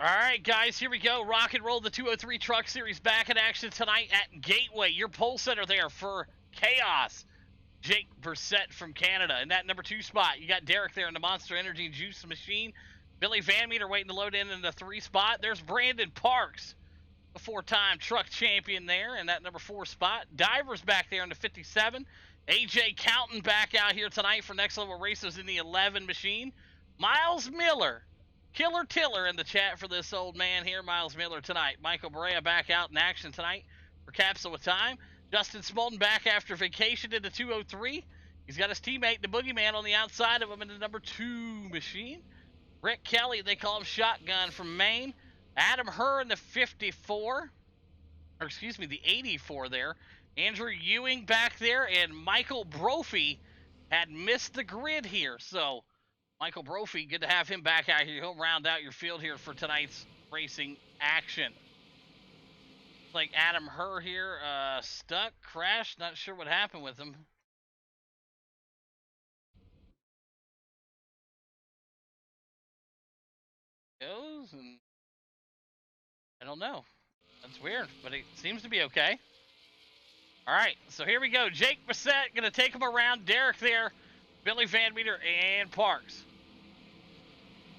All right, guys, here we go. Rock and roll. The 203 Truck Series back in action tonight at Gateway. Your pole center there for Chaos. Jake Brissett from Canada. In that number 2 spot, you got Derek there in the Monster Energy Juice Machine. Billy Van Meter waiting to load in the 3 spot. There's Brandon Parks, the 4-time truck champion there in that number 4 spot. Divers back there in the 57. AJ Counton back out here tonight for Next Level Racers in the 11 machine. Miles Miller, Killer Tiller in the chat for this old man here, Miles Miller tonight. Michael Brea back out in action tonight for Capsule of Time. Justin Smolden back after vacation in the 203. He's got his teammate, the Boogeyman, on the outside of him in the number 2 machine. Rick Kelly, they call him Shotgun from Maine. Adam Herr in the 54. Or excuse me, the 84 there. Andrew Ewing back there, and Michael Brophy had missed the grid here. So Michael Brophy, good to have him back out here. He'll round out your field here for tonight's racing action. Like Adam Herr here, stuck, crashed, not sure what happened with him. Goes, and I don't know. That's weird, but it seems to be okay. All right, so here we go. Jake Brissett gonna take him around. Derek there, Billy Van Meter, and Parks.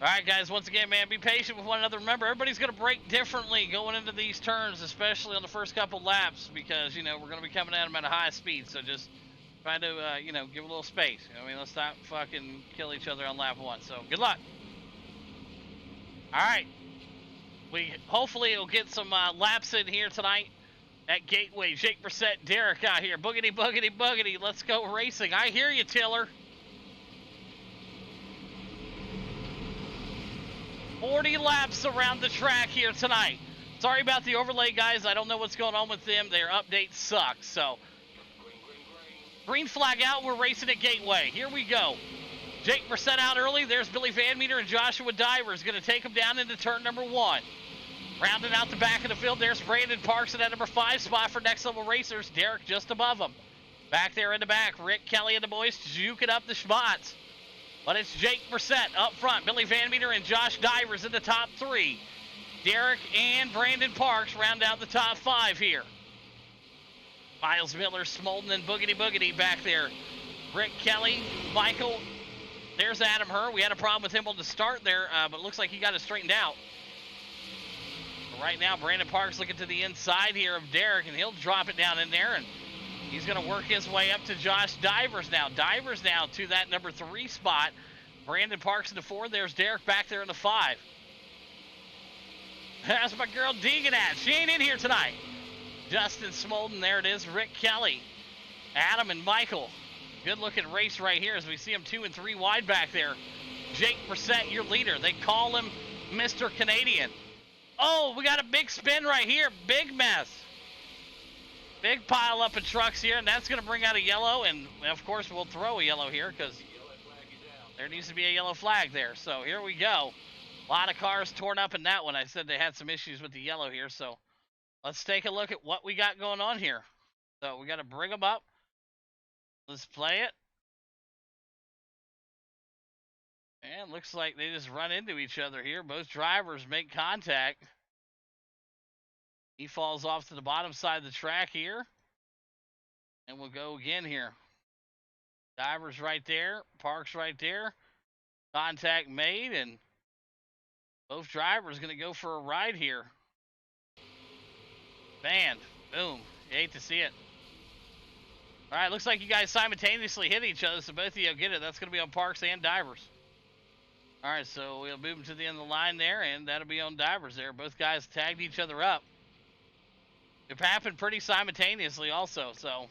All right, guys, once again, man, be patient with one another. Remember, everybody's going to brake differently going into these turns, especially on the first couple laps, because, you know, we're going to be coming at them at a high speed. So just try to, you know, give a little space. You know what I mean? Let's not fucking kill each other on lap 1. So good luck. All right. Hopefully we'll get some laps in here tonight at Gateway. Jake Brissett, Derek out here. Boogity, boogity, boogity. Let's go racing. I hear you, Tiller. 40 laps around the track here tonight. Sorry about the overlay, guys. I don't know what's going on with them. Their update sucks. So, green flag out. We're racing at Gateway. Here we go. Jake Brissett out early. There's Billy Van Meter and Joshua Divers going to take him down into turn number 1. Rounding out the back of the field, there's Brandon Parks in that number 5 spot for Next Level Racers. Derek just above him. Back there in the back, Rick Kelly and the boys juking up the spots. But it's Jake Brissett up front. Billy Van Meter and Josh Divers in the top 3. Derek and Brandon Parks round out the top 5 here. Miles Miller, Smolden, and Boogity Boogity back there. Rick Kelly, Michael. There's Adam Herr. We had a problem with him on the start there, but it looks like he got it straightened out. But right now, Brandon Parks looking to the inside here of Derek, and he'll drop it down in there, and he's going to work his way up to Josh Divers now. Divers now to that number 3 spot. Brandon Parks in the 4. There's Derek back there in the 5. That's my girl Deegan at. She ain't in here tonight. Justin Smolden, there it is. Rick Kelly, Adam, and Michael. Good looking race right here as we see him 2 and 3 wide back there. Jake Brissett, your leader. They call him Mr. Canadian. Oh, we got a big spin right here. Big mess. Big pile up of trucks here, and that's going to bring out a yellow, and of course we'll throw a yellow here because there needs to be a yellow flag there. So here we go. A lot of cars torn up in that one. I said they had some issues with the yellow here, so let's take a look at what we got going on here. So we got to bring them up. Let's play it. And looks like they just run into each other here. Both drivers make contact. He falls off to the bottom side of the track here. And we'll go again here. Divers right there. Parks right there. Contact made, and both drivers going to go for a ride here. Banned. Boom. You hate to see it. All right, looks like you guys simultaneously hit each other, so both of you get it. That's going to be on Parks and Divers. All right, so we'll move them to the end of the line there, and that'll be on Divers there. Both guys tagged each other up. It happened pretty simultaneously also, so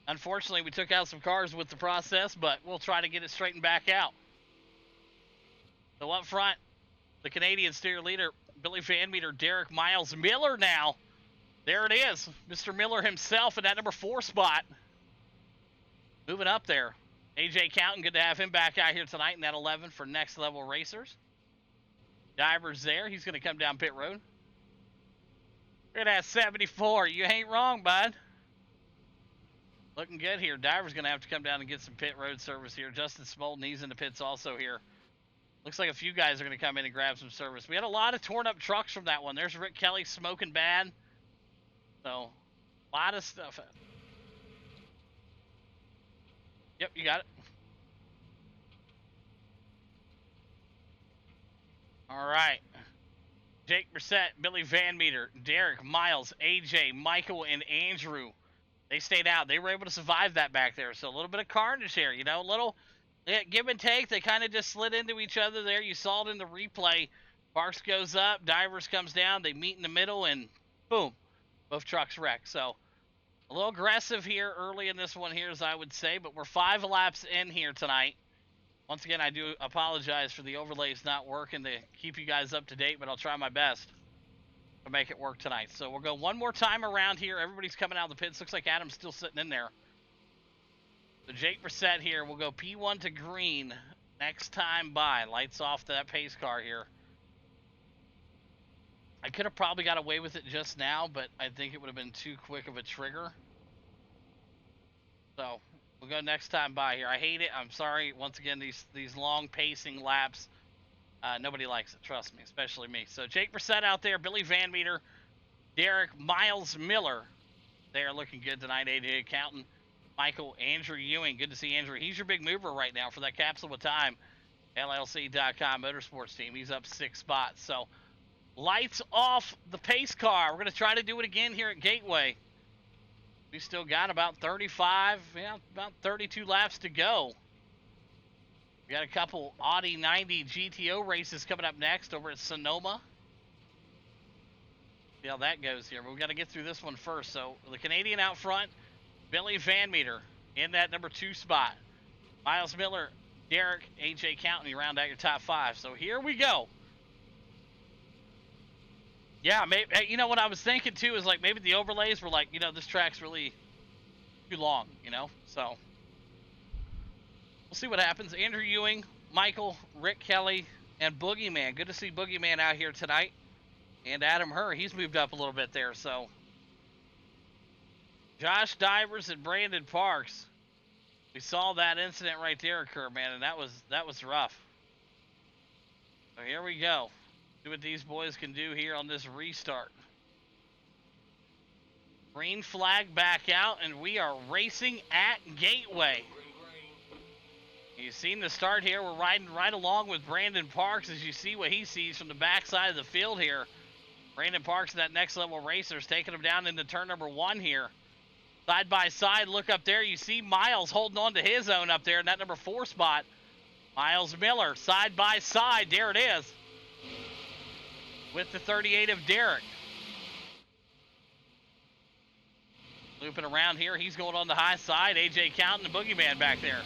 unfortunately we took out some cars with the process, but we'll try to get it straightened back out. So up front, the Canadian steer leader, Billy Van Meter, Derek Miles Miller now. There it is, Mr. Miller himself in that number 4 spot. Moving up there. AJ Counton, good to have him back out here tonight in that 11 for Next Level Racers. Divers there. He's going to come down pit road. Look at that 74. You ain't wrong, bud. Looking good here. Diver's going to have to come down and get some pit road service here. Justin Smolden, he's in the pits also here. Looks like a few guys are going to come in and grab some service. We had a lot of torn up trucks from that one. There's Rick Kelly smoking bad. So, a lot of stuff. Yep, you got it. All right. Jake Brissett, Billy Van Meter, Derek, Miles, AJ, Michael, and Andrew. They stayed out. They were able to survive that back there. So a little bit of carnage here, you know, a little give and take. They kind of just slid into each other there. You saw it in the replay. Parks goes up, Divers comes down. They meet in the middle, and boom, both trucks wreck. So a little aggressive here early in this one here, as I would say. But we're 5 laps in here tonight. Once again, I do apologize for the overlays not working to keep you guys up to date, but I'll try my best to make it work tonight. So we'll go one more time around here. Everybody's coming out of the pits. Looks like Adam's still sitting in there. So Jake Brissett here. We'll go P1 to green next time by. Lights off that pace car here. I could have probably got away with it just now, but I think it would have been too quick of a trigger. So we'll go next time by here. I hate it. I'm sorry. Once again, these long pacing laps, nobody likes it. Trust me, especially me. So Jake Brissett out there, Billy Van Meter, Derek, Miles Miller. They are looking good tonight. AJ Accountant, Michael, Andrew Ewing. Good to see Andrew. He's your big mover right now for that Capsule of Time LLC.com motorsports team. He's up 6 spots. So lights off the pace car. We're going to try to do it again here at Gateway. We still got about 35, yeah, about 32 laps to go. We got a couple Audi 90 GTO races coming up next over at Sonoma. See how that goes here. But we got to get through this one first. So the Canadian out front, Billy Van Meter in that number 2 spot. Miles Miller, Derek, AJ County, you round out your top 5. So here we go. Yeah, maybe, you know what I was thinking too is like maybe the overlays were like, you know, this track's really too long, you know. So we'll see what happens. Andrew Ewing, Michael, Rick Kelly, and Boogeyman. Good to see Boogeyman out here tonight. And Adam Herr, he's moved up a little bit there. So Josh Divers and Brandon Parks. We saw that incident right there occur, man, and that was rough. So here we go. See what these boys can do here on this restart. Green flag back out, and we are racing at Gateway. You've seen the start here. We're riding right along with Brandon Parks as you see what he sees from the backside of the field here. Brandon Parks, that next level racer, is taking him down into turn number 1 here. Side by side, look up there. You see Miles holding on to his own up there in that number 4 spot. Miles Miller, side by side. There it is. With the 38 of Derek. Looping around here. He's going on the high side. AJ Counting the Boogeyman back there.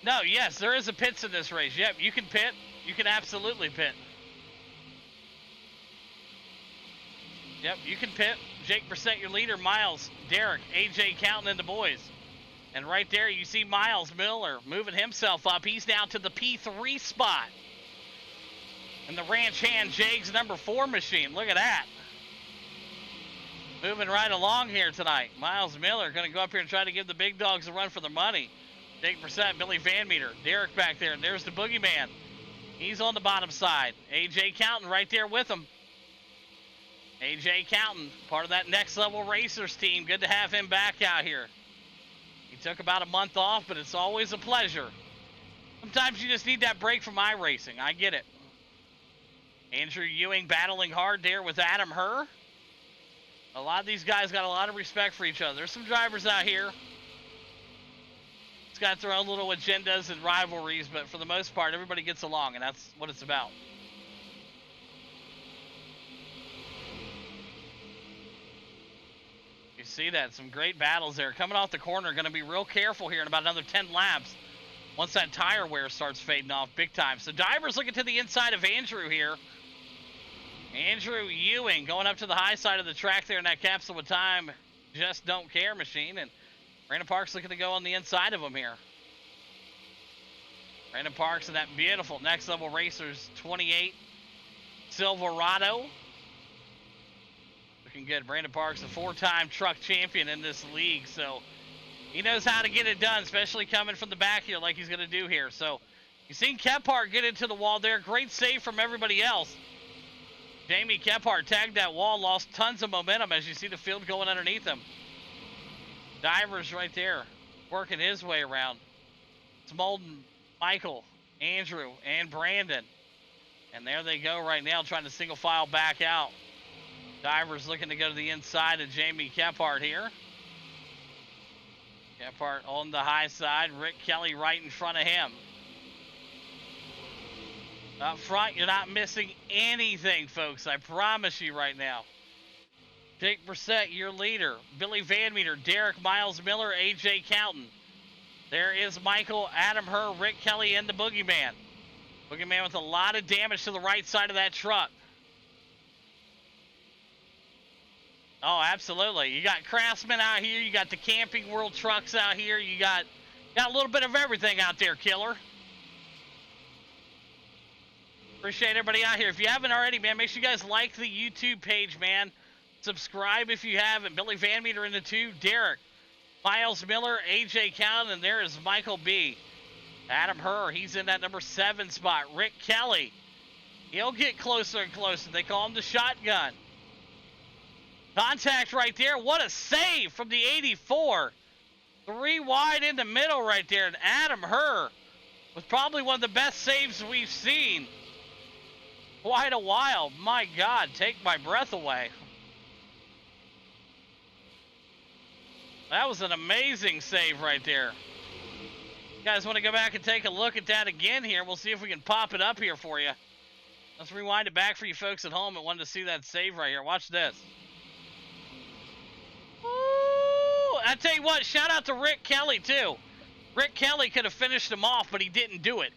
No, yes, there is a pits in this race. Yep, you can pit. You can absolutely pit. Yep, you can pit. Jake Brissett, your leader. Miles, Derek, AJ Counting and the boys. And right there, you see Miles Miller moving himself up. He's down to the P3 spot. And the Ranch Hand Jags number 4 machine. Look at that. Moving right along here tonight. Miles Miller going to go up here and try to give the big dogs a run for their money. Jake Brissett, Billy Van Meter, Derek back there. And there's the Boogeyman. He's on the bottom side. AJ Counting right there with him. AJ Counting, part of that Next Level Racers team. Good to have him back out here. He took about a month off, but it's always a pleasure. Sometimes you just need that break from iRacing. I get it. Andrew Ewing battling hard there with Adam Herr. A lot of these guys got a lot of respect for each other. There's some drivers out here. It's got their own little agendas and rivalries, but for the most part, everybody gets along, and that's what it's about. You see that, some great battles there. Coming off the corner, going to be real careful here in about another 10 laps once that tire wear starts fading off big time. So Divers looking to the inside of Andrew here. Andrew Ewing going up to the high side of the track there in that Capsule of Time Just Don't Care machine. And Brandon Parks looking to go on the inside of him here. Brandon Parks in that beautiful Next Level Racers 28 Silverado. Looking good. Brandon Parks, a 4-time truck champion in this league. So He knows how to get it done, especially coming from the back here like he's going to do here. So you've seen Kephart get into the wall there. Great save from everybody else. Jamie Kephart tagged that wall, lost tons of momentum as you see the field going underneath him. Divers right there, working his way around. Smolden, Michael, Andrew, and Brandon. And there they go right now, trying to single file back out. Divers looking to go to the inside of Jamie Kephart here. Kephart on the high side, Rick Kelly right in front of him. Up front, you're not missing anything, folks. I promise you right now. Jake Brissett, your leader. Billy Van Meter, Derek Miles Miller, AJ Counton. There is Michael, Adam Herr, Rick Kelly, and the Boogeyman. Boogeyman with a lot of damage to the right side of that truck. Oh, absolutely. You got Craftsman out here. You got the Camping World trucks out here. You got a little bit of everything out there, Killer. Appreciate everybody out here. If you haven't already, man, make sure you guys like the YouTube page, man. Subscribe if you haven't. Billy Van Meter in the 2. Derek, Miles Miller, AJ Counton, and there is Michael B. Adam Herr, he's in that number 7 spot. Rick Kelly, he'll get closer and closer. They call him the shotgun. Contact right there. What a save from the 84. 3 wide in the middle right there. And Adam Herr was probably one of the best saves we've seen. Quite a while. My God, take my breath away. That was an amazing save right there. You guys want to go back and take a look at that again here? We'll see if we can pop it up here for you. Let's rewind it back for you folks at home that wanted to see that save right here. Watch this. Ooh, I tell you what, shout out to Rick Kelly too. Rick Kelly could have finished him off, but he didn't do it.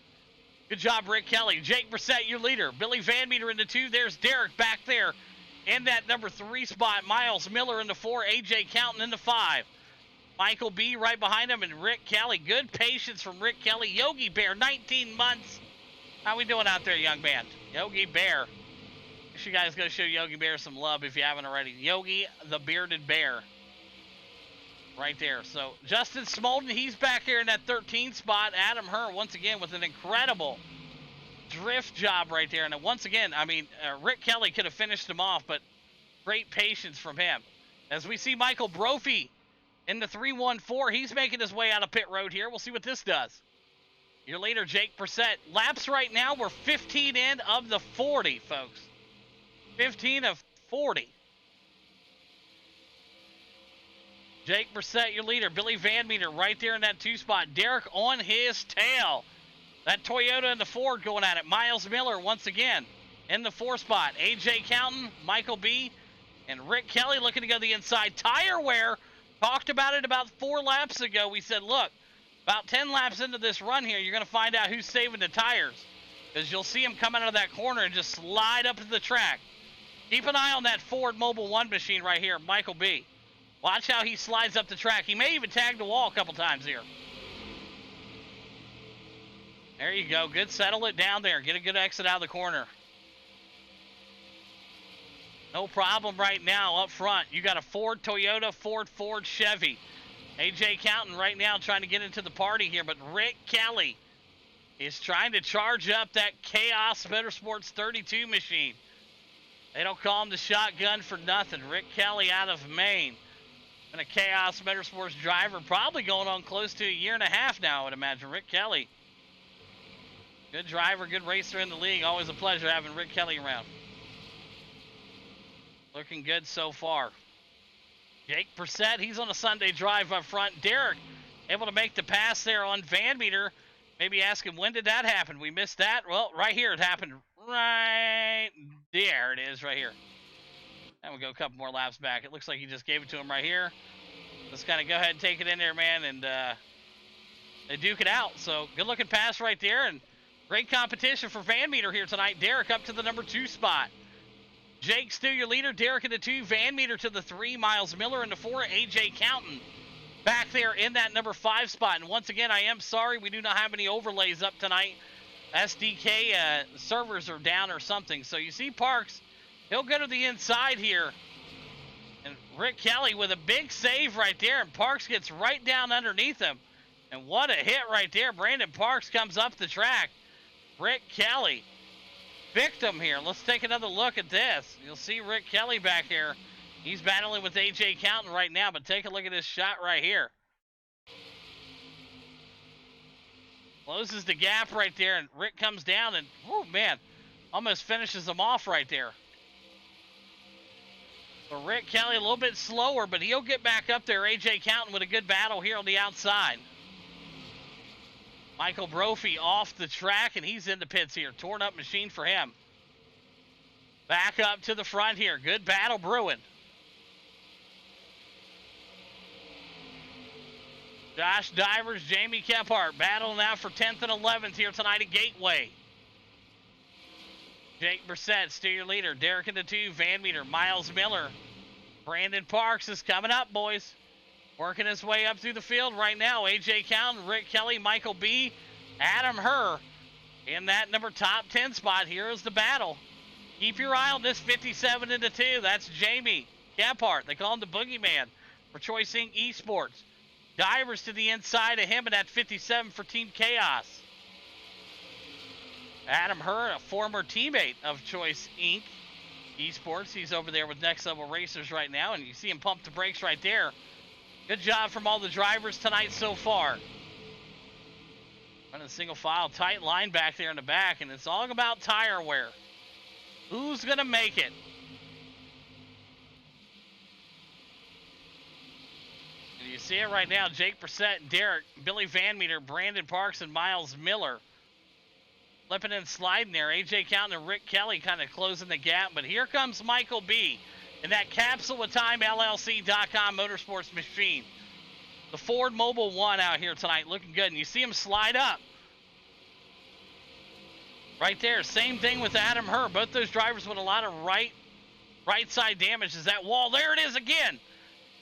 Good job, Rick Kelly. Jake Brissett, your leader. Billy Van Meter in the 2. There's Derek back there in that number 3 spot. Miles Miller in the 4. AJ Counton in the 5. Michael B right behind him, and Rick Kelly. Good patience from Rick Kelly. Yogi Bear, 19 months. How we doing out there, young man? Yogi Bear. Make sure you guys go show Yogi Bear some love if you haven't already. Yogi the Bearded Bear. Right there. So Justin Smolden, he's back here in that 13 spot. Adam Herr once again with an incredible drift job right there. And once again, I mean, Rick Kelly could have finished him off, but great patience from him. As we see Michael Brophy in the 314, he's making his way out of pit road here. We'll see what this does. Your leader, Jake Brissett. Laps right now, we're 15 in of the 40, folks. 15 of 40. Jake Brissett, your leader. Billy Van Meter right there in that 2 spot. Derek on his tail. That Toyota and the Ford going at it. Miles Miller once again in the 4 spot. AJ Counton, Michael B, and Rick Kelly looking to go to the inside. Tire wear. Talked about it about 4 laps ago. We said, look, about 10 laps into this run here, you're going to find out who's saving the tires. Because you'll see him coming out of that corner and just slide up to the track. Keep an eye on that Ford Mobil 1 machine right here, Michael B. Watch how he slides up the track. He may even tag the wall a couple times here. There you go. Good. Settle it down there. Get a good exit out of the corner. No problem right now up front. You got a Ford, Toyota, Ford, Chevy. AJ Counton right now trying to get into the party here, but Rick Kelly is trying to charge up that Chaos Motorsports 32 machine. They don't call him the shotgun for nothing. Rick Kelly out of Maine. And a Chaos Motorsports driver, probably going on close to a year and a half now, I would imagine. Rick Kelly. Good driver, good racer in the league. Always a pleasure having Rick Kelly around. Looking good so far. Jake Brissett, he's on a Sunday drive up front. Derek able to make the pass there on Van Meter. Maybe ask him, when did that happen? We missed that. Well, right here it happened. Right there it is right here. And we'll go a couple more laps back. It looks like he just gave it to him right here. Let's kind of go ahead and take it in there, man, and they duke it out. So good-looking pass right there, and great competition for Van Meter here tonight. Derek up to the number 2 spot. Jake still your leader. Derek in the 2. Van Meter to the 3. Miles Miller in the 4. AJ Counton back there in that number 5 spot. And once again, I am sorry we do not have any overlays up tonight. SDK servers are down or something. So you see Parks. He'll go to the inside here. And Rick Kelly with a big save right there, and Parks gets right down underneath him. And what a hit right there. Brandon Parks comes up the track. Rick Kelly, victim here. Let's take another look at this. You'll see Rick Kelly back here. He's battling with A.J. Counton right now, but take a look at this shot right here. Closes the gap right there, and Rick comes down and, oh man, almost finishes him off right there. So Rick Kelly a little bit slower, but he'll get back up there. A.J. Counton with a good battle here on the outside. Michael Brophy off the track, and he's in the pits here. Torn up machine for him. Back up to the front here. Good battle brewing. Josh Divers, Jamie Kephart battling out for 10th and 11th here tonight at Gateway. Jake Brissett, still your leader. Derek in the 2, Van Meter, Miles Miller. Brandon Parks is coming up, boys. Working his way up through the field right now. A.J. Counton, Rick Kelly, Michael B., Adam Herr in that number top 10 spot. Here is the battle. Keep your eye on this 57 into 2. That's Jamie Kephart. They call him the Boogeyman for Choice Inc. Esports. Divers to the inside of him in that 57 for Team Chaos. Adam Herr, a former teammate of Choice Inc. Esports. He's over there with Next Level Racers right now, and you see him pump the brakes right there. Good job from all the drivers tonight so far. Running single file, tight line back there in the back, and it's all about tire wear. Who's going to make it? And you see it right now. Jake Brissett, Derek, Billy Van Meter, Brandon Parks, and Miles Miller. Flipping and sliding there. A.J. Counton and Rick Kelly kind of closing the gap. But here comes Michael B. in that Capsule of Time LLC.com motorsports machine. The Ford Mobile 1 out here tonight looking good. And you see him slide up. Right there. Same thing with Adam Herr. Both those drivers with a lot of right side damage. Is that wall? There it is again.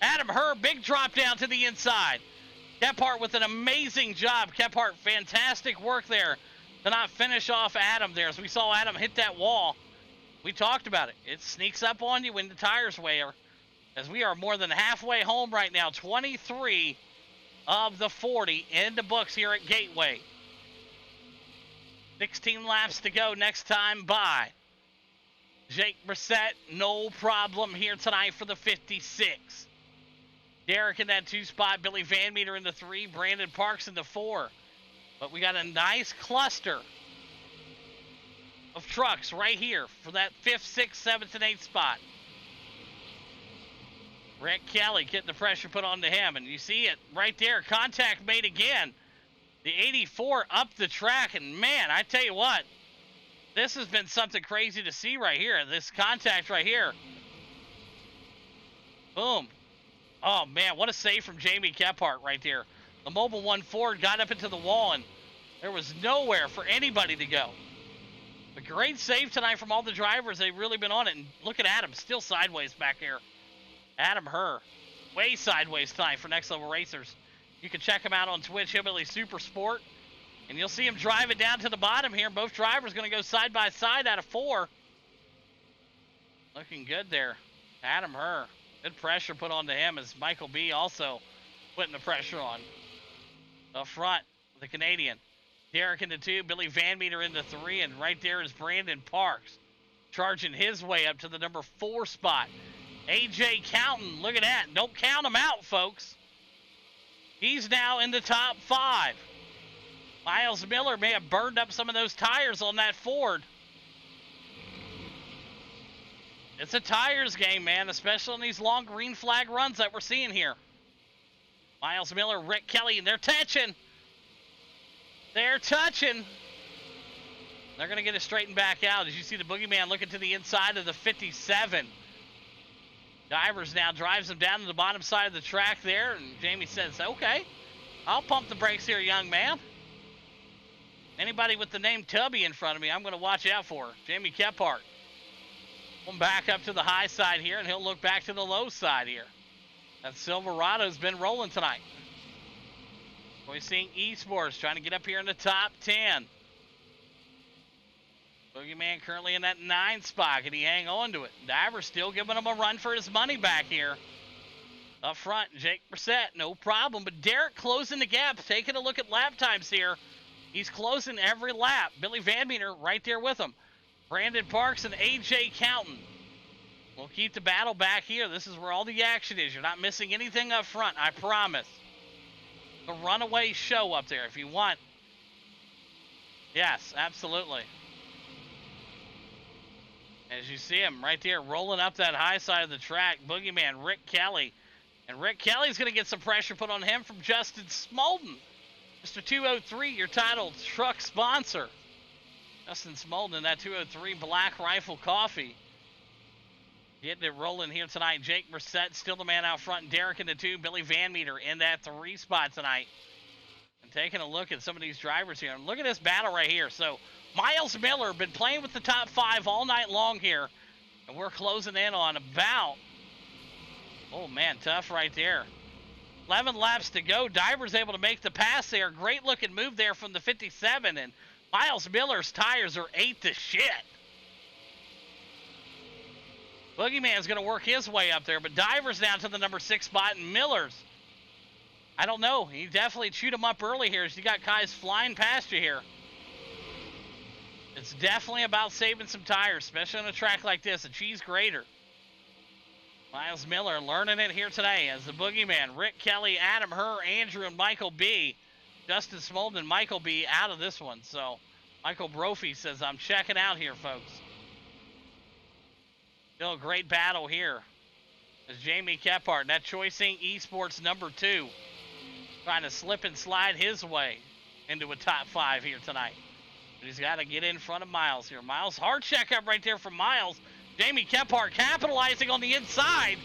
Adam Herr, big drop down to the inside. Kephart with an amazing job. Kephart, fantastic work there to not finish off Adam there. As we saw Adam hit that wall, we talked about it. It sneaks up on you when the tires wear. As we are more than halfway home right now. 23 of the 40 in the books here at Gateway. 16 laps to go next time by. Jake Brissett, no problem here tonight for the 56. Derek in that 2 spot. Billy Van Meter in the 3. Brandon Parks in the 4. But we got a nice cluster of trucks right here for that 5th, 6th, 7th, and 8th spot. Rick Kelly getting the pressure put onto him. And you see it right there. Contact made again. The 84 up the track. And man, I tell you what, this has been something crazy to see right here. This contact right here. Boom. Oh man, what a save from Jamie Kephart right there. The Mobile 1 Ford got up into the wall, and there was nowhere for anybody to go. A great save tonight from all the drivers. They've really been on it. And look at Adam, still sideways back here. Adam Herr, way sideways tonight for Next Level Racers. You can check him out on Twitch, Hillbilly Super Sport. And you'll see him drive it down to the bottom here. Both drivers going to go side by side out of 4. Looking good there. Adam Herr. Good pressure put onto him as Michael B. also putting the pressure on. Up front, the Canadian. Derek in the 2, Billy Van Meter in the 3, and right there is Brandon Parks charging his way up to the number 4 spot. A.J. Counton, look at that. Don't count him out, folks. He's now in the top 5. Miles Miller may have burned up some of those tires on that Ford. It's a tires game, man, especially on these long green flag runs that we're seeing here. Miles Miller, Rick Kelly, and they're touching. They're touching. They're going to get it straightened back out. As you see the Boogeyman looking to the inside of the 57. Divers now drives him down to the bottom side of the track there. And Jamie says, okay, I'll pump the brakes here, young man. Anybody with the name Tubby in front of me, I'm going to watch out for. Jamie Kephart. We'll back up to the high side here, and he'll look back to the low side here. That Silverado's been rolling tonight. We're seeing Esports trying to get up here in the top 10. Boogeyman currently in that 9 spot. Can he hang on to it? Divers still giving him a run for his money back here. Up front, Jake Brissett, no problem. But Derek closing the gap, taking a look at lap times here. He's closing every lap. Billy Van Meter right there with him. Brandon Parks and A.J. Counton. We'll keep the battle back here. This is where all the action is. You're not missing anything up front, I promise. The runaway show up there if you want. Yes, absolutely. As you see him right there rolling up that high side of the track, Boogeyman Rick Kelly. And Rick Kelly's going to get some pressure put on him from Justin Smolden. Mr. 203, your title truck sponsor. Justin Smolden, that 203 Black Rifle Coffee. Getting it rolling here tonight. Jake Brissett still the man out front. Derek in the 2. Billy Van Meter in that 3 spot tonight. And taking a look at some of these drivers here. And look at this battle right here. So Miles Miller been playing with the top 5 all night long here. And we're closing in on about, oh man, tough right there. 11 laps to go. Diver's able to make the pass there. Great looking move there from the 57. And Miles Miller's tires are 8 to shit. Boogeyman's going to work his way up there, but Diver's down to the number 6 spot, and Miller's, I don't know. He definitely chewed him up early here as you got guys flying past you here. It's definitely about saving some tires, especially on a track like this, a cheese grater. Miles Miller learning it here today as the Boogeyman, Rick Kelly, Adam Herr, Andrew, and Michael B. Justin Smolden and Michael B. out of this one. So Michael Brophy says, I'm checking out here, folks. Still a great battle here. As Jamie Kephart, that Choice Inc. Esports number 2, trying to slip and slide his way into a top 5 here tonight. But he's got to get in front of Miles here. Miles, hard checkup right there from Miles. Jamie Kephart capitalizing on the inside.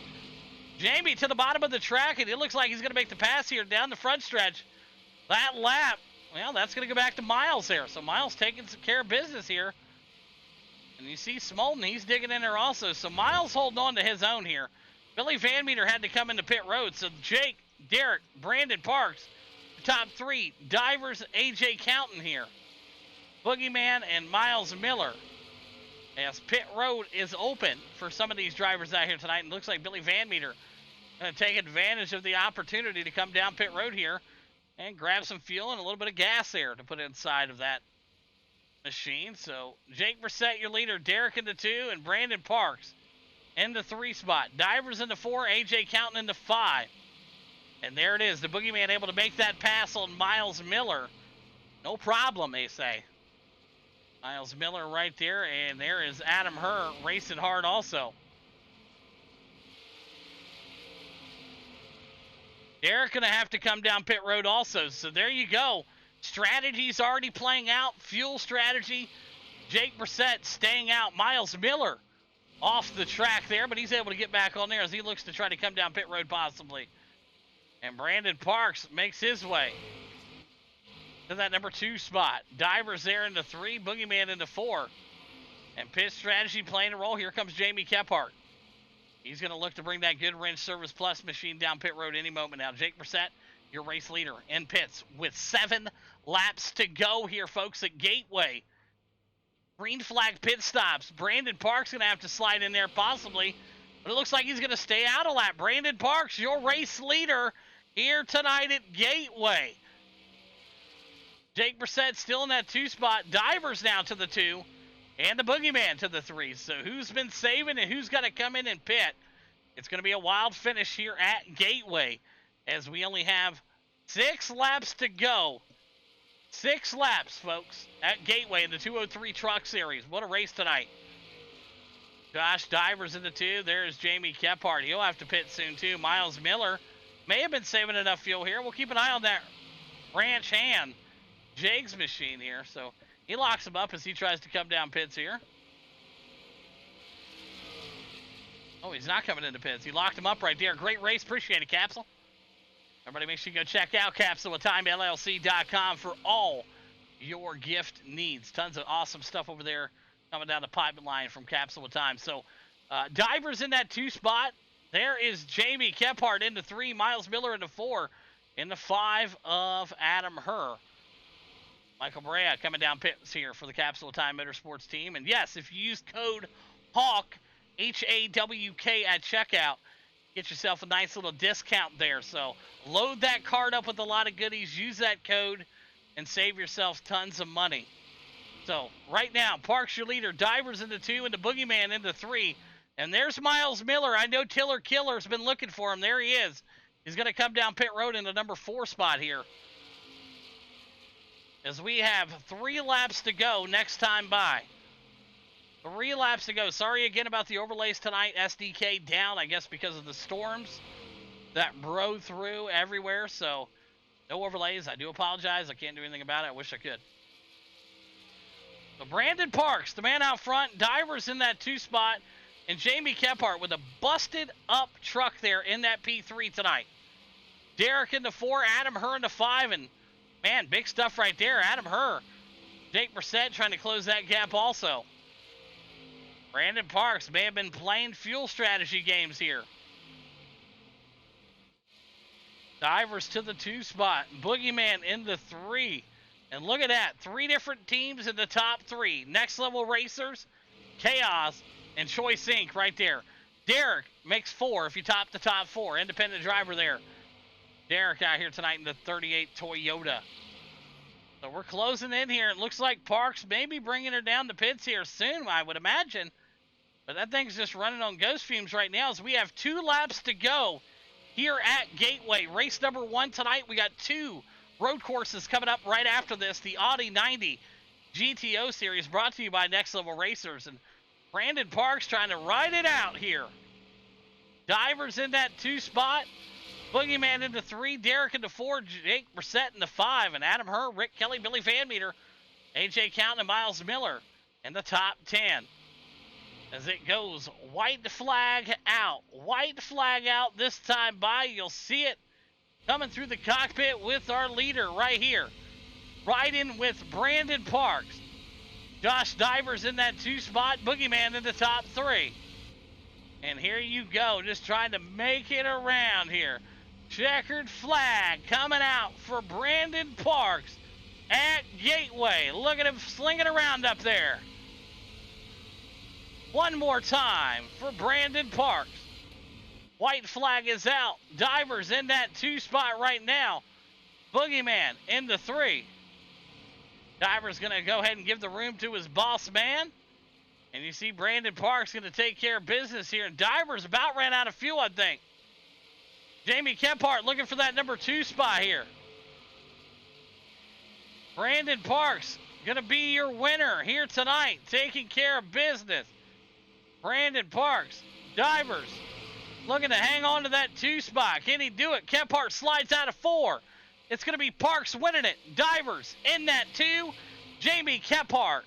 Jamie to the bottom of the track, and it looks like he's going to make the pass here down the front stretch. That lap, well, that's going to go back to Miles there. So Miles taking some care of business here. And you see Smolden, he's digging in there also. So Miles holding on to his own here. Billy Van Meter had to come into pit road. So Jake, Derek, Brandon Parks, the top 3. Divers, A.J. Counton here. Boogeyman and Miles Miller. As pit road is open for some of these drivers out here tonight. And it looks like Billy Van Meter going to take advantage of the opportunity to come down pit road here and grab some fuel and a little bit of gas there to put inside of that machine. So Jake Brissett, your leader, Derek in the 2, and Brandon Parks in the 3 spot. Divers in the 4, A.J. Counton in the 5. And there it is, the Boogeyman able to make that pass on Miles Miller. No problem, they say. Miles Miller right there, and there is Adam Herr racing hard also. Derek gonna have to come down pit road also, so there you go. Strategy's already playing out. Fuel strategy. Jake Brissett staying out. Miles Miller off the track there, but he's able to get back on there as he looks to try to come down pit road possibly. And Brandon Parks makes his way to that number 2 spot. Divers there in the 3, Boogeyman in the 4. And pit strategy playing a role. Here comes Jamie Kephart. He's going to look to bring that Good Wrench Service Plus machine down pit road any moment now. Jake Brissett, your race leader in pits with 7 laps to go here, folks, at Gateway. Green flag pit stops. Brandon Parks going to have to slide in there possibly, but it looks like he's going to stay out a lap. Brandon Parks, your race leader here tonight at Gateway. Jake Brissett still in that 2 spot. Divers now to the 2, and the Boogeyman to the 3. So who's been saving and who's got to come in and pit? It's going to be a wild finish here at Gateway as we only have 6 laps to go. 6 laps, folks, at Gateway in the 203 Truck Series. What a race tonight. Josh Divers in the 2. There's Jamie Kephart. He'll have to pit soon, too. Miles Miller may have been saving enough fuel here. We'll keep an eye on that ranch hand, Jake's machine here. So he locks him up as he tries to come down pits here. Oh, he's not coming into pits. He locked him up right there. Great race. Appreciate it, Capsule. Everybody make sure you go check out CapsuleWithTimeLLC.com for all your gift needs. Tons of awesome stuff over there coming down the pipeline from Capsule with Time. So Divers in that 2 spot. There is Jamie Kephart in the 3. Miles Miller in the 4. In the 5 of Adam Herr. Michael Brea coming down pits here for the Capsule of Time Motorsports team. And yes, if you use code HAWK, H-A-W-K at checkout, get yourself a nice little discount there. So load that card up with a lot of goodies. Use that code and save yourself tons of money. So right now, Parks your leader. Divers into 2 and the Boogeyman into 3. And there's Miles Miller. I know Tiller Killer's been looking for him. There he is. He's going to come down pit road in the number 4 spot here. As we have 3 laps to go next time by. 3 laps to go. Sorry again about the overlays tonight. SDK down, I guess, because of the storms that broke through everywhere. So no overlays. I do apologize. I can't do anything about it. I wish I could. So Brandon Parks, the man out front. Divers in that 2 spot. And Jamie Kephart with a busted up truck there in that P3 tonight. Derek in the 4, Adam Herr in the 5, and man, big stuff right there. Adam Herr, Jake Brissett trying to close that gap also. Brandon Parks may have been playing fuel strategy games here. Divers to the 2 spot. Boogeyman in the 3. And look at that, 3 different teams in the top 3. Next Level Racers, Chaos, and Choice Inc. right there. Derek makes 4 if you top the top 4. Independent driver there. Derek out here tonight in the 38 Toyota. So we're closing in here. It looks like Parks may be bringing her down the pits here soon, I would imagine. But that thing's just running on ghost fumes right now as we have 2 laps to go here at Gateway. Race number 1 tonight. We got 2 road courses coming up right after this. The Audi 90 GTO Series brought to you by Next Level Racers. And Brandon Parks trying to ride it out here. Divers in that 2 spot. Boogeyman into 3. Derek into 4. Jake Brissett into 5. And Adam Herr, Rick Kelly, Billy Van Meter, AJ Counting, and Miles Miller in the top 10. As it goes white flag out. White flag out this time by. You'll see it coming through the cockpit with our leader right here. Riding with Brandon Parks. Josh Divers in that 2 spot. Boogeyman in the top 3. And here you go, just trying to make it around here. Checkered flag coming out for Brandon Parks at Gateway. Look at him slinging around up there. One more time for Brandon Parks. White flag is out. Divers in that 2 spot right now. Boogeyman in the 3. Diver's going to go ahead and give the room to his boss man. And you see Brandon Parks going to take care of business here. And Divers about ran out of fuel, I think. Jamie Kephart looking for that number 2 spot here. Brandon Parks going to be your winner here tonight, taking care of business. Brandon Parks, Divers, looking to hang on to that 2 spot. Can he do it? Kephart slides out of 4. It's going to be Parks winning it. Divers in that 2. Jamie Kephart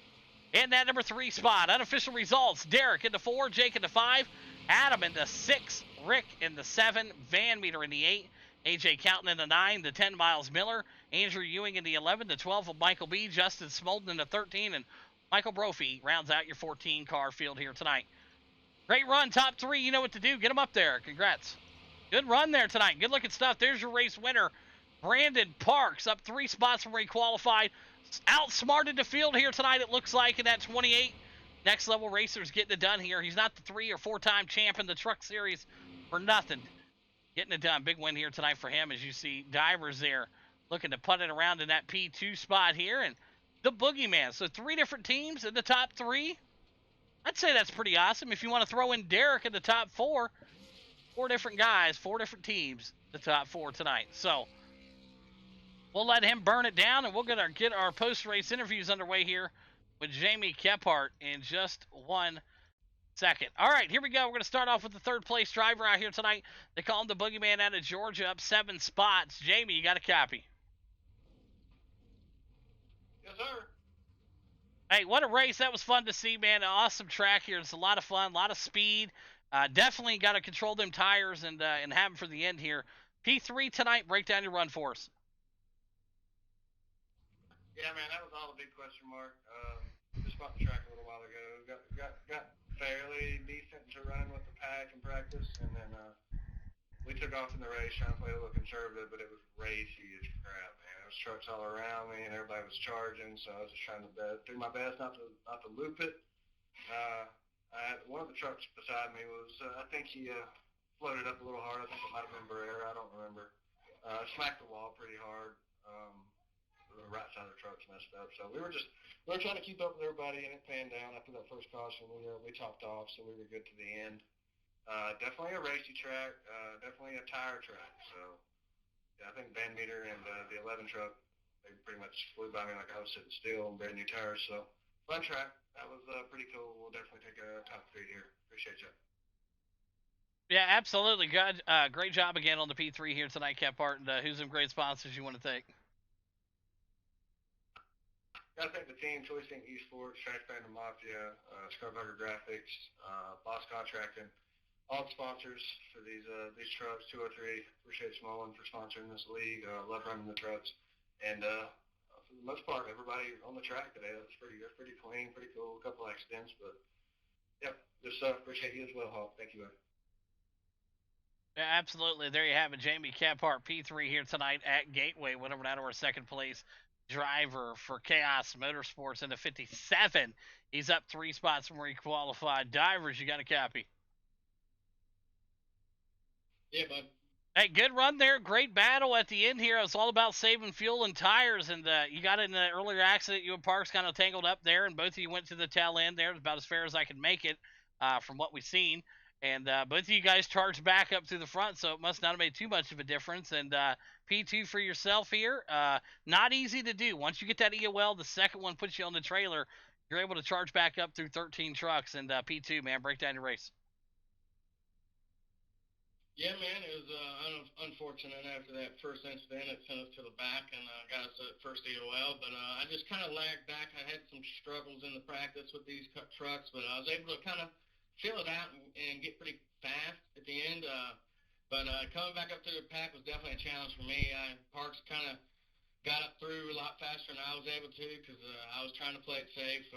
in that number 3 spot. Unofficial results. Derek in the 4. Jake in the 5. Adam in the 6. Rick in the 7. Van Meter in the 8. AJ Counting in the 9. The 10, Miles Miller. Andrew Ewing in the 11. The 12 of Michael B. Justin Smolden in the 13. And Michael Brophy rounds out your 14 car field here tonight. Great run. Top 3. You know what to do. Get them up there. Congrats. Good run there tonight. Good looking stuff. There's your race winner. Brandon Parks up 3 spots from where he qualified. Outsmarted the field here tonight, it looks like, in that 28. Next Level Racers getting it done here. He's not the 3 or 4-time champ in the Truck Series for nothing. Getting it done. Big win here tonight for him as you see Divers there looking to putt it around in that P2 spot here. And the Boogeyman. So 3 different teams in the top 3. I'd say that's pretty awesome. If you want to throw in Derek in the top 4, 4 different guys, 4 different teams, the top 4 tonight. So we'll let him burn it down, and we'll get our post-race interviews underway here with Jamie Kephart in just 1 second. All right, here we go. We're going to start off with the 3rd-place driver out here tonight. They call him the Boogeyman out of Georgia, up 7 spots. Jamie, you got a copy? Yes, sir. Hey, what a race. That was fun to see, man. An awesome track here. It's a lot of fun, a lot of speed. Definitely got to control them tires and have them for the end here. P3 tonight, break down your run for us. Yeah, man, that was all a big question mark. Just bought the track a little while ago. Got fairly decent to running with the pack in practice, and then we took off in the race trying to play a little conservative, but it was racy as crap, man. There was trucks all around me, and everybody was charging, so I was just trying to do my best not to loop it. One of the trucks beside me was, I think he floated up a little hard. I think it might have been Barrera. I don't remember. Smacked the wall pretty hard. The right side of the truck's messed up. So we were trying to keep up with everybody, and it panned down after that first caution. We topped off, so we were good to the end. Definitely a racy track. Definitely a tire track. So yeah, I think Van Meter and the 11 truck, they pretty much flew by me like I was sitting still on brand new tires. So fun track. That was pretty cool. We'll definitely take a top 3 here. Appreciate you. Yeah, absolutely. Good. Great job again on the P3 here tonight, Kephart. And who's some great sponsors you want to thank? Got to thank the team, Choice Inc. Esports, Trash Panda Mafia, Scrubhugger Graphics, Boss Contracting, all the sponsors for these trucks, 203. Appreciate Smolin for sponsoring this league. Love running the trucks. And for the most part, everybody on the track today, that's pretty clean, pretty cool. A couple accidents, but yep, good stuff. Appreciate you as well, Hawk. Thank you, man. Yeah, absolutely. There you have it. Jamie Kephart, P3 here tonight at Gateway. Went over down to our second place driver for Chaos Motorsports in the 57. He's up 3 spots from where he qualified. Divers, you got a copy? Yeah, bud. Hey, good run there. Great battle at the end here. It was all about saving fuel and tires, and you got in the earlier accident. You and Parks kind of tangled up there, and both of you went to the tail end there. It was about as fair as I could make it from what we've seen. And both of you guys charged back up to the front, so it must not have made too much of a difference. And P2 for yourself here, not easy to do. Once you get that EOL, the second one puts you on the trailer. You're able to charge back up through 13 trucks. And P2, man, break down your race. Yeah, man, it was unfortunate after that first incident. It sent us to the back and got us at first EOL. But I just kind of lagged back. I had some struggles in the practice with these trucks, but I was able to kind of fill it out and get pretty fast at the end. But coming back up to the pack was definitely a challenge for me. Parks kind of got up through a lot faster than I was able to because I was trying to play it safe.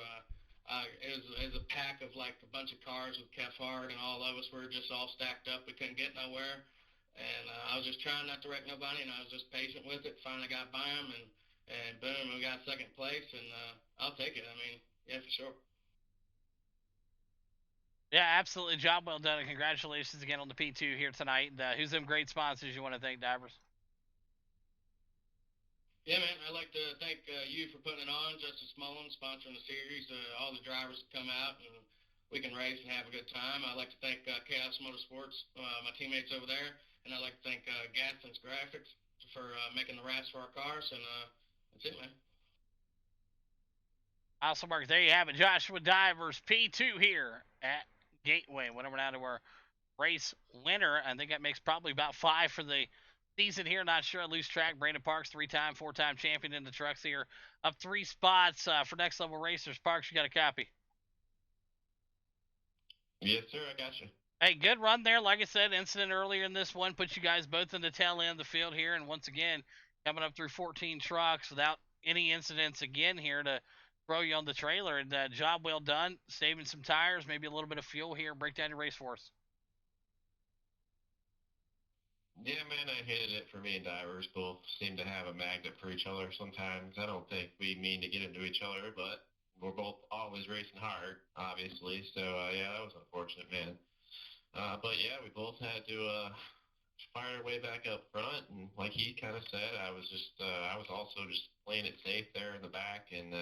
It was a pack of like a bunch of cars with Kephart, and all of us were just all stacked up. We couldn't get nowhere, and I was just trying not to wreck nobody, and I was just patient with it. Finally got by them, and boom, we got second place, and I'll take it. I mean, yeah, for sure. Yeah, absolutely. Job well done, and congratulations again on the P2 here tonight. And, who's them great sponsors you want to thank, Divers? Yeah, man, I'd like to thank you for putting it on, Justice Mullen, sponsoring the series, all the drivers that come out, and we can race and have a good time. I'd like to thank Chaos Motorsports, my teammates over there, and I'd like to thank Gadsden's Graphics for making the wraps for our cars, and that's it, man. Awesome work. There you have it. Joshua Divers, P2 here at Gateway. Went over down to our race winner. I think that makes probably about 5 for the season here. Not sure. I lose track. Brandon Parks, 3-time, 4-time champion in the trucks here. Up 3 spots for next level racers. Parks, you got a copy? Yes, sir. I got you. Hey, good run there. Like I said, incident earlier in this one put you guys both in the tail end of the field here. And once again, coming up through 14 trucks without any incidents again here to throw you on the trailer. And job well done. Saving some tires, maybe a little bit of fuel here. Break down your race for us. Yeah, man, I hated it. For me and Divers both seem to have a magnet for each other sometimes. I don't think we mean to get into each other, but we're both always racing hard, obviously. So, yeah, that was unfortunate, man. But, yeah, we both had to fire our way back up front. And like he kind of said, I was also just playing it safe there in the back and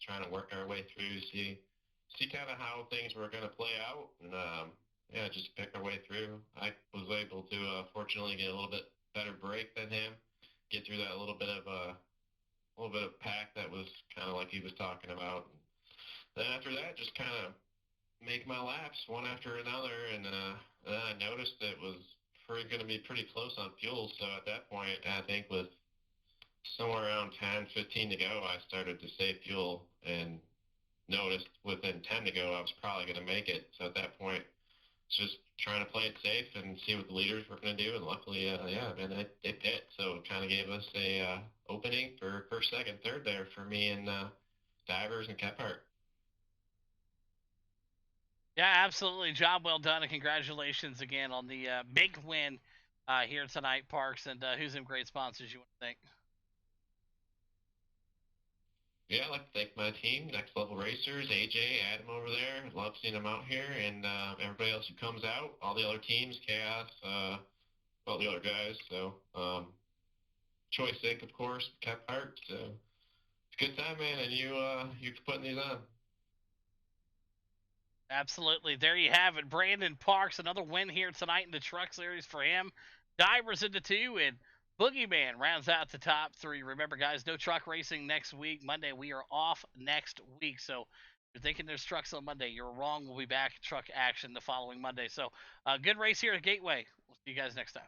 trying to work our way through, see kind of how things were going to play out. And, yeah, just pick our way through. I was able to, fortunately, get a little bit better break than him, get through that little bit of pack that was kind of like he was talking about. And then after that, just kind of make my laps one after another, and then I noticed it was going to be pretty close on fuel. So at that point, I think with somewhere around 10, 15 to go, I started to save fuel and noticed within 10 to go, I was probably going to make it. So at that point, just trying to play it safe and see what the leaders were going to do, and luckily, yeah, man, they pit, so it kind of gave us a opening for first, second, third there for me and Divers and Kephart. Yeah, absolutely. Job well done, and congratulations again on the big win here tonight, Parks. And who's some great sponsors you want to thank? Yeah, I'd like to thank my team, Next Level Racers, AJ, Adam over there. Love seeing them out here, and everybody else who comes out, all the other teams, Chaos, all the other guys. So, Choice Inc., of course, Kephart. So it's a good time, man, and you putting these on. Absolutely. There you have it. Brandon Parks, another win here tonight in the Truck Series for him. Divers into 2, and Boogeyman rounds out the top 3. Remember, guys, no truck racing next week. Monday, we are off next week. So if you're thinking there's trucks on Monday, you're wrong. We'll be back truck action the following Monday. So good race here at Gateway. We'll see you guys next time.